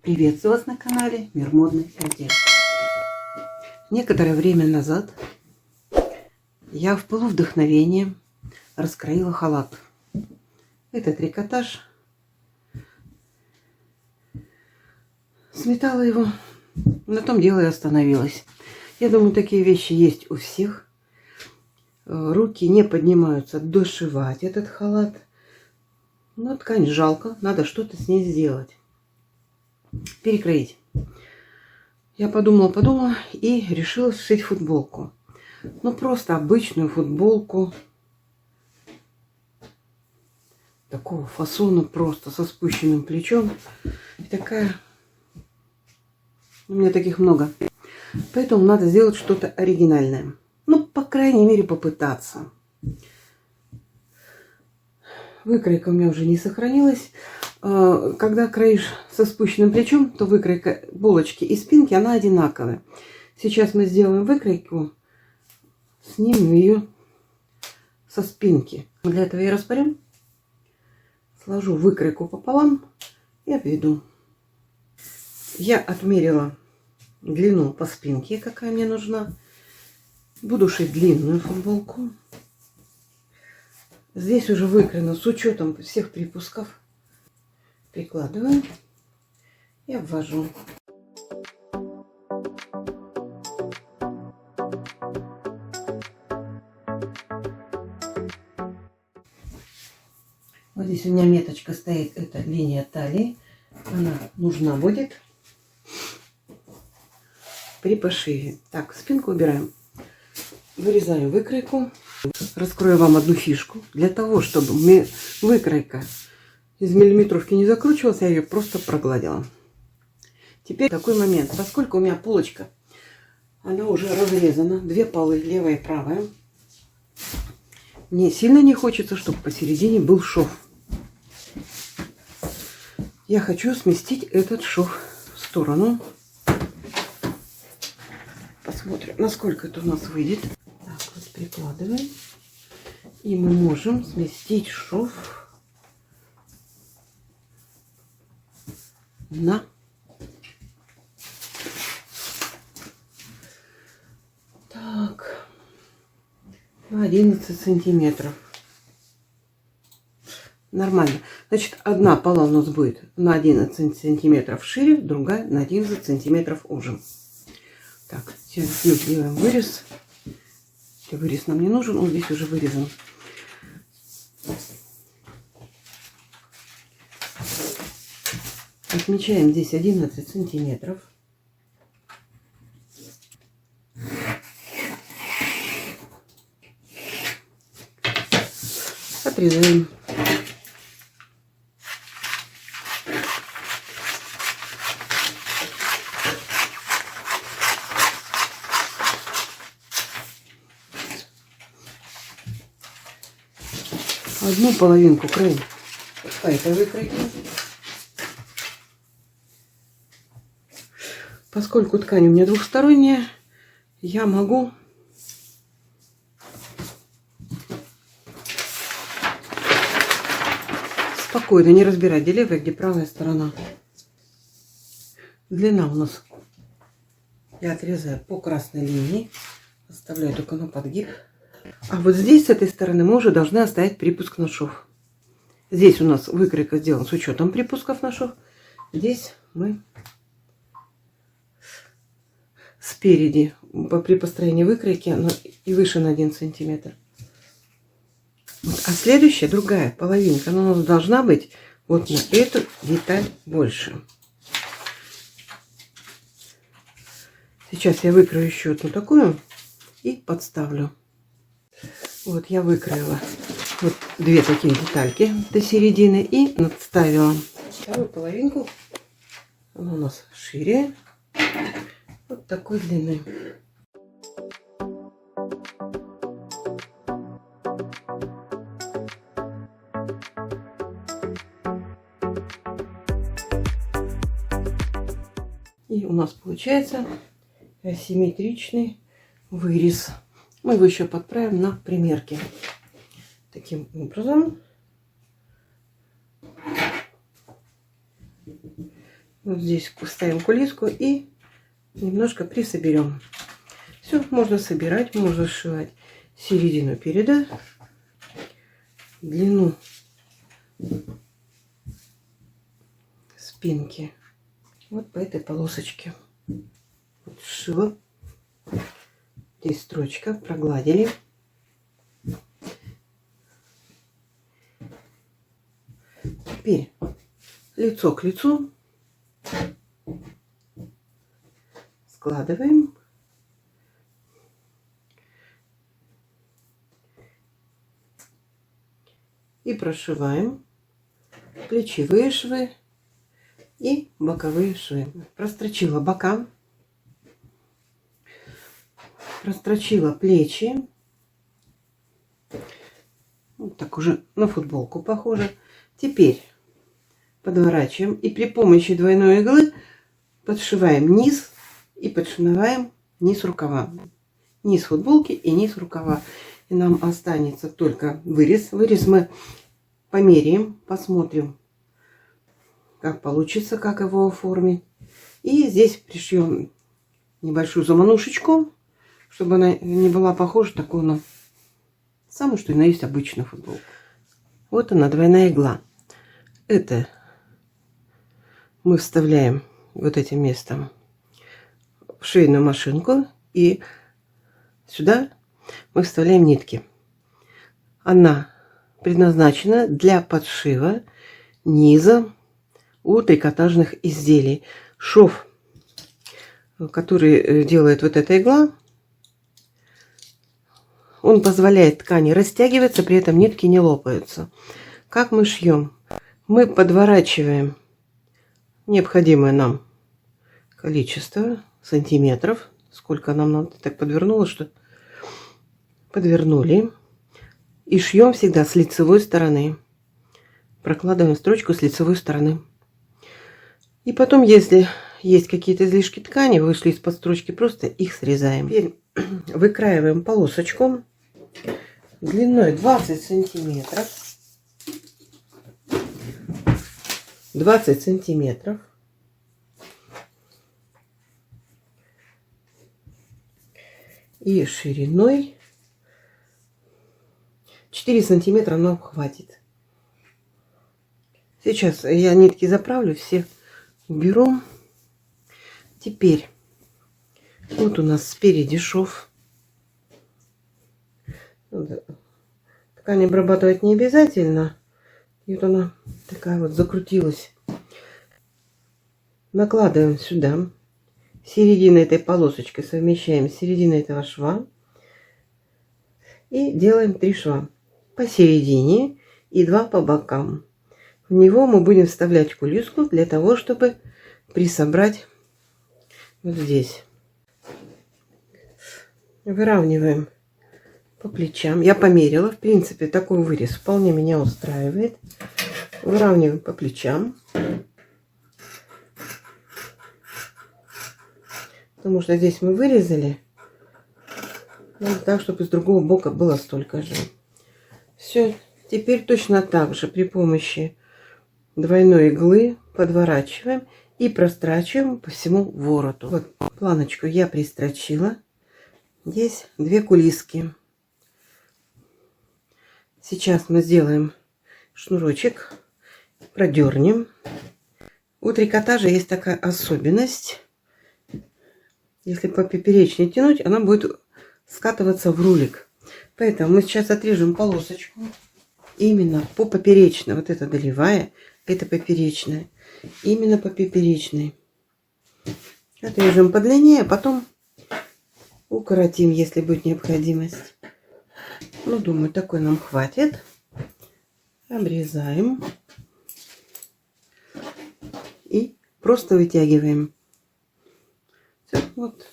Приветствую вас на канале Мир модной одежды. Некоторое время назад я в пылу вдохновения раскроила халат. Это трикотаж. Сметала его. На том дело и остановилась. Я думаю, такие вещи есть у всех. Руки не поднимаются дошивать этот халат. Но ткань жалко. Надо что-то с ней сделать. Перекроить. Я подумала и решила сшить футболку. Ну, просто обычную футболку. Такого фасона, просто со спущенным плечом. И такая... У меня таких много. Поэтому надо сделать что-то оригинальное. Ну, по крайней мере, попытаться. Выкройка у меня уже не сохранилась. Когда кроишь со спущенным плечом, то выкройка булочки и спинки, она одинаковая. Сейчас мы сделаем выкройку, снимем ее со спинки. Для этого я распорю, сложу выкройку пополам и обведу. Я отмерила длину по спинке, какая мне нужна. Буду шить длинную футболку. Здесь уже выкроено с учетом всех припусков. Прикладываю и обвожу. Вот здесь у меня меточка стоит, это линия талии. Она нужна будет при пошиве. Так, спинку убираем. Вырезаю выкройку. Раскрою вам одну фишку. Для того, чтобы выкройка из миллиметровки не закручивалась, я ее просто прогладила. Теперь такой момент. Поскольку у меня полочка, она уже разрезана, две полы, левая и правая. Мне сильно не хочется, чтобы посередине был шов. Я хочу сместить этот шов в сторону. Посмотрим, насколько это у нас выйдет. Так, вот прикладываем. И мы можем сместить шов на на 11 сантиметров. Нормально. Значит, одна пола у нас будет на 11 сантиметров шире, другая на 11 сантиметров уже. Так, сейчас здесь делаем вырез. Вырез нам не нужен, он здесь уже вырезан. Отмечаем здесь 11 сантиметров. Отрезаем. Одну половинку краем по этой выкройке. Поскольку ткань у меня двухсторонняя, я могу спокойно не разбирать, где левая, где правая сторона. Длина у нас, я отрезаю по красной линии, оставляю только на подгиб. А вот здесь, с этой стороны, мы уже должны оставить припуск на шов. Здесь у нас выкройка сделана с учетом припусков на шов. Здесь мы спереди, при построении выкройки, она и выше на 1 сантиметр. Вот. А следующая, другая половинка, она у нас должна быть вот на эту деталь больше. Сейчас я выкрою еще одну такую и подставлю. Вот я выкроила вот две такие детальки до середины и надставила вторую половинку. Она у нас шире, вот такой длины. И у нас получается асимметричный вырез. Мы его еще подправим на примерке. Таким образом Вот здесь ставим кулиску и немножко присоберем. Все, можно собирать, можно сшивать середину переда, длину спинки вот по этой полосочке. Вот сшила. Здесь строчка, прогладили. Теперь лицо к лицу складываем. И прошиваем плечевые швы и боковые швы. Прострочила бока, прострочила плечи. Вот так уже на футболку похоже. Теперь подворачиваем и при помощи двойной иглы подшиваем низ и подшиваем низ рукава. Низ футболки и низ рукава. И нам останется только вырез. Вырез мы померяем, посмотрим, как получится, как его оформить. И здесь пришьем небольшую заманушечку, чтобы она не была похожа такой на самую, что и на есть обычную футболку. Вот она, двойная игла. Это мы вставляем вот этим местом в швейную машинку, и сюда мы вставляем нитки. Она предназначена для подшива низа у трикотажных изделий. Шов, который делает вот эта игла, он позволяет ткани растягиваться, при этом нитки не лопаются. Как мы шьем? Мы подворачиваем необходимое нам количество сантиметров. Сколько нам надо? Так подвернула, что подвернули. И шьем всегда с лицевой стороны. Прокладываем строчку с лицевой стороны. И потом, если есть какие-то излишки ткани, вышли из-под строчки, просто их срезаем. Теперь выкраиваем полосочку длиной 20 сантиметров. 20 сантиметров. И шириной 4 сантиметра нам хватит. Сейчас я нитки заправлю, все уберу. Теперь вот у нас спереди шов. Ткань обрабатывать не обязательно. И вот она такая вот закрутилась. Накладываем сюда. Середину этой полосочкой совмещаем с серединой этого шва. И делаем 3 шва. Посередине и 2 по бокам. В него мы будем вставлять кулиску для того, чтобы присобрать вот здесь. Выравниваем по плечам. Я померила. В принципе, такой вырез вполне меня устраивает. Выравниваем по плечам. Потому что здесь мы вырезали. Надо так, чтобы с другого бока было столько же. Все. Теперь точно так же при помощи двойной иглы подворачиваем и прострачиваем по всему вороту. Вот планочку я пристрочила. Здесь 2 кулиски. Сейчас мы сделаем шнурочек, продернем. У трикотажа есть такая особенность. Если по поперечной тянуть, она будет скатываться в рулик. Поэтому мы сейчас отрежем полосочку именно по поперечной. Вот это долевая, это поперечная. Именно по поперечной. Отрежем по длине, а потом укоротим, если будет необходимость. Ну, думаю, такой нам хватит. Обрезаем. И просто вытягиваем. Все, вот.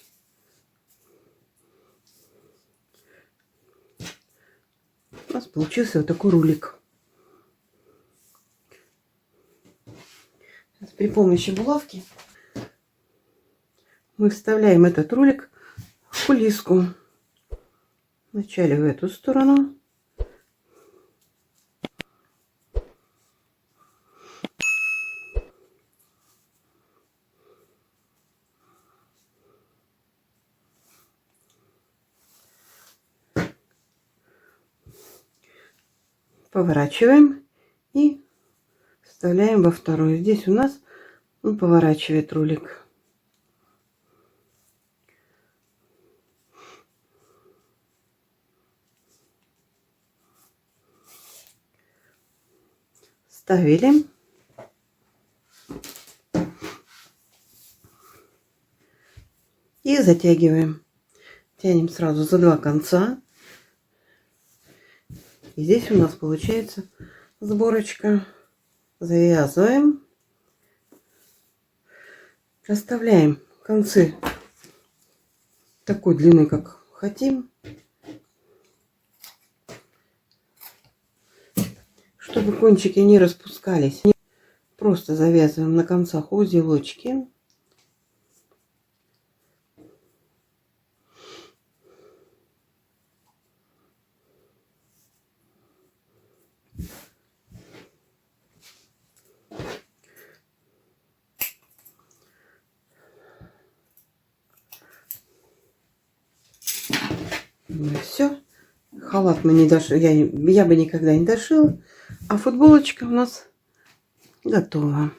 У нас получился вот такой рулик. Сейчас при помощи булавки мы вставляем этот рулик в кулиску. Вначале в эту сторону. Поворачиваем и вставляем во вторую. Здесь у нас он поворачивает рулик. Ставили. И затягиваем. Тянем сразу за два конца. И здесь у нас получается сборочка. Завязываем. Оставляем концы такой длины, как хотим. Чтобы кончики не распускались. Просто завязываем на концах узелочки. Все. Халат мы не дошили. Я бы никогда не дошила. А футболочка у нас готова.